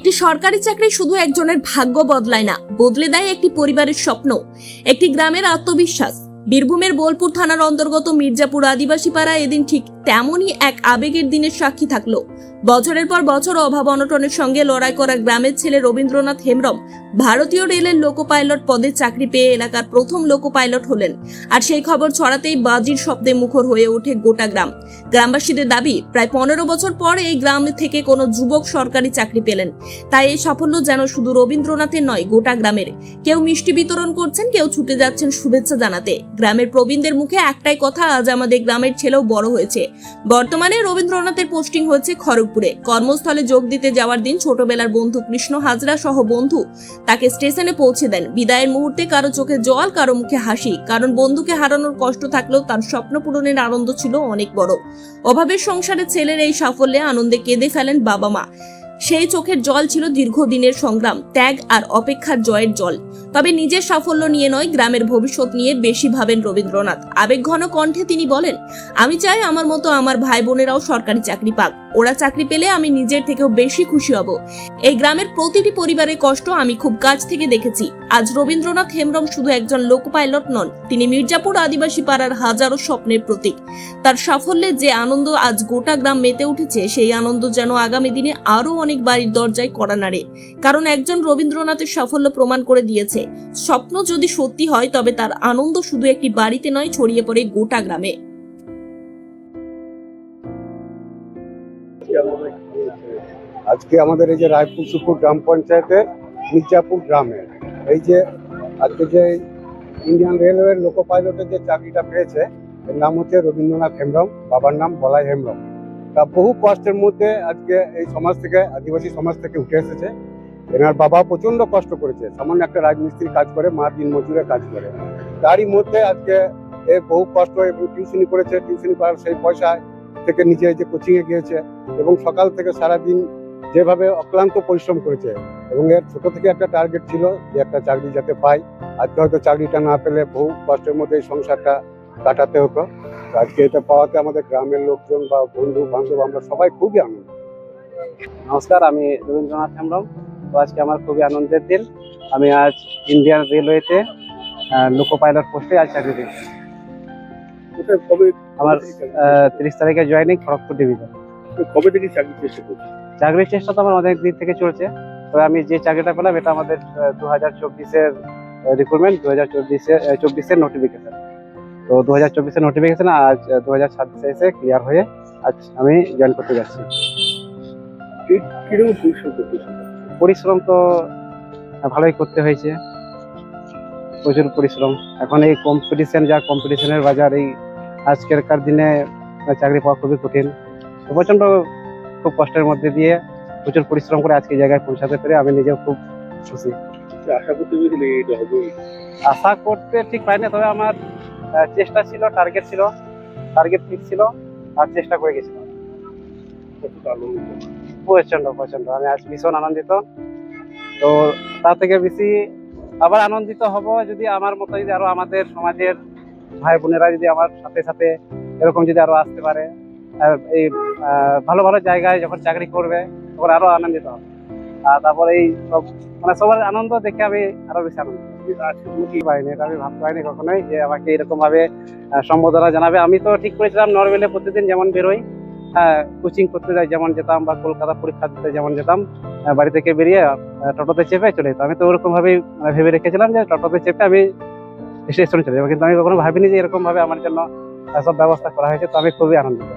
একটি সরকারি চাকরি শুধু একজনের ভাগ্য বদলায় না, বদলে দেয় একটি পরিবারের স্বপ্ন, একটি গ্রামের আত্মবিশ্বাস। বীরভূমের বোলপুর থানার অন্তর্গত মির্জাপুর আদিবাসী পাড়া এদিন ঠিক তেমনই এক আবেগের দিনের সাক্ষী থাকলো। বছরের পর বছর অভাব অনটনের সঙ্গে লড়াই করা গ্রামের ছেলে রবীন্দ্রনাথ হেমব্রম ভারতীয় রেলের লোকো পাইলট পদে চাকরি পেয়ে এলাকার প্রথম লোকো পাইলট হলেন। আর সেই খবর ছড়াতেই বাজির শব্দে মুখর হয়ে ওঠে গোটা গ্রাম। গ্রামবাসীদের দাবি, প্রায় 15 বছর পর এই গ্রাম থেকে কোনো যুবক সরকারি চাকরি পেলেন। তাই এই সাফল্য যেন শুধু রবীন্দ্রনাথের নয়, গোটা গ্রামের। কেউ মিষ্টি বিতরণ করছেন, কেউ ছুটে যাচ্ছেন শুভেচ্ছা জানাতে। গ্রামের প্রবীণদের মুখে একটাই কথা, আজ আমাদের গ্রামের ছেলেও বড় হয়েছে। বর্তমানে রবীন্দ্রনাথের পোস্টিং হয়েছে খড়গপুরে। কর্মস্থলে যোগ দিতে যাওয়ার দিন ছোটবেলার বন্ধু কৃষ্ণ হাজরা সহ বন্ধু তাকে স্টেশনে পৌঁছে দেন। বিদায়ের মুহূর্তে কারো চোখে জল, কারো মুখে হাসি। কারণ বন্ধুকে হারানোর কষ্ট থাকলেও তার স্বপ্ন পূরণের আনন্দ ছিল অনেক বড়। অভাবের সংসারে ছেলের এই সাফল্যে আনন্দে কেঁদে ফেলেন বাবা মা। সেই চোখের জল ছিল দীর্ঘদিনের সংগ্রাম, ত্যাগ আর অপেক্ষার জয়ের জল। তবে নিজের সাফল্য নিয়ে নয়, গ্রামের ভবিষ্যৎ নিয়ে বেশি ভাবেন রবীন্দ্রনাথ। আবেগঘন কণ্ঠে তিনি বলেন, আমি চাই আমার মতো আমার ভাই বোনেরাও সরকারি চাকরি পাক। ওরা চাকরি পেলে আমি নিজের থেকেও বেশি খুশি হব। এই গ্রামের প্রতিটি পরিবারের কষ্ট আমি খুব কাছ থেকে দেখেছি। আজ রবীন্দ্রনাথ হেমব্রম শুধু একজন লোকো পাইলট নন, তিনি মির্জাপুর আদিবাসী পাড়ার হাজারো স্বপ্নের প্রতীক। তার সাফল্যে যে আনন্দ আজ গোটা গ্রাম মেতে উঠেছে, সেই আনন্দ যেন আগামী দিনে আরো অনেক বাড়ির দরজায় কড়া নাড়ে। কারণ একজন রবীন্দ্রনাথের সাফল্য প্রমাণ করে দিয়েছে, স্বপ্ন যদি সত্যি হয় তবে তার আনন্দ শুধু একটি বাড়িতে নয়, ছড়িয়ে পড়ে গোটা গ্রামে। আজকে আমাদের এই যে রায়পুর সুপুর গ্রাম পঞ্চায়েতের মির্জাপুর গ্রামে এই যে আজকে যে ইন্ডিয়ান রেলওয়ের লোকো পাইলটের যে চাকরিটা পেয়েছে, এর নাম হচ্ছে রবীন্দ্রনাথ হেমব্রম, বাবার নাম বলাই হেমব্রম। তা বহু কষ্টের মধ্যে আজকে এই সমাজ থেকে, আদিবাসী সমাজ থেকে উঠে এসেছে। এনার বাবা প্রচন্ড কষ্ট করেছে, সামান্য একটা রাজমিস্ত্রির কাজ করে, মা দিন মজুরের কাজ করে। তারই মধ্যে আজকে বহু কষ্ট এবং টিউশনি করেছে। টিউশনি করার সেই পয়সা থেকে নিজে যে কোচিংয়ে গিয়েছে এবং সকাল থেকে সারাদিন যেভাবে অক্লান্ত পরিশ্রম করেছে। এবং এর ছোট থেকে একটা টার্গেট ছিল যে একটা চাকরি যাতে পাই। আজকে হয়তো চাকরিটা না পেলে বহু কষ্টের মধ্যে এই সংসারটা কাটাতে হতো। আজকে এটা পাওয়াতে আমাদের গ্রামের লোকজন বা বন্ধু বান্ধব আমরা সবাই খুবই আনন্দ। নমস্কার, আমি রবীন্দ্রনাথ হেমব্রম। তো আজকে আমার খুবই আনন্দের দিন। আমি আজ ইন্ডিয়ান রেলওয়েতে লোকো পাইলট পোস্টে আজ চাকরি পেয়েছি। আমার 30 তারিখে জয়েনিং, খড়গপুর ডিভিশন। কবে থেকে চাকরি চেষ্টা করছি? চাকরির চেষ্টা তো আমার অনেক দিন থেকে চলছে। তবে আমি যে চাকরিটা পেলাম এটা আমাদের 2024-এর রিক্রুটমেন্ট, 2024-এর নোটিফিকেশন। তো 2024-এর নোটিফিকেশন আজ 2026-এ এসে ক্লিয়ার হয়ে আজ আমি জয়েন করতে যাচ্ছি। কিরকম পরিশ্রম করতে? পরিশ্রম তো ভালোই করতে হয়েছে, প্রচুর পরিশ্রম। এখন এই কম্পিটিশন, যা কম্পিটিশনের বাজার, এই আজকেরকার দিনে চাকরি পাওয়া খুবই কঠিন। তো প্রচন্ড খুব কষ্টের মধ্যে দিয়ে প্রচুর পরিশ্রম করে আজকে জায়গায় পৌঁছাতে পেরে আমি নিজেও খুব খুশি। আশা করতে পেরেছিলি এটা হবে? আশা করতে ঠিক পাইনি, তবে আমার চেষ্টা ছিল, টার্গেট ছিল, টার্গেট ফিক্স ছিল আর চেষ্টা করে গেছিলাম। প্রচন্ড প্রচন্ড আমি আজ ভীষণ আনন্দিত। তো তার থেকে বেশি আবার আনন্দিত হব যদি আমার মতো যদি আরো আমাদের সমাজের ভাই বোনেরা যদি আমার সাথে সাথে এরকম যদি আরো আসতে পারে, এই ভালো ভালো জায়গায় যখন চাকরি করবে তখন আরো আনন্দিত হবে। আর তারপর এই সব মানে সবার আনন্দ দেখে আমি আরো বেশি আনন্দিত পাইনি। এটা আমি ভাবতে পারিনি কখনোই যে আমাকে এরকম ভাবে সম্বোধনা জানাবে। আমি তো ঠিক করেছিলাম নর্মালি প্রতিদিন যেমন বেরোই, কোচিং করতে যাই যেমন যেতাম, বা কলকাতা পরীক্ষা দিতে যেমন যেতাম, বাড়ি থেকে বেরিয়ে টোটোতে চেপে চলে যেতাম। আমি তো ওরকম ভাবেই ভেবে রেখেছিলাম যে টোটোতে চেপে আমি স্টেশনে চলে যাবো, কিন্তু আমি কখনো ভাবিনি যে এরকম ভাবে আমার জন্য সব ব্যবস্থা করা হয়েছে। তো আমি খুবই আনন্দিত।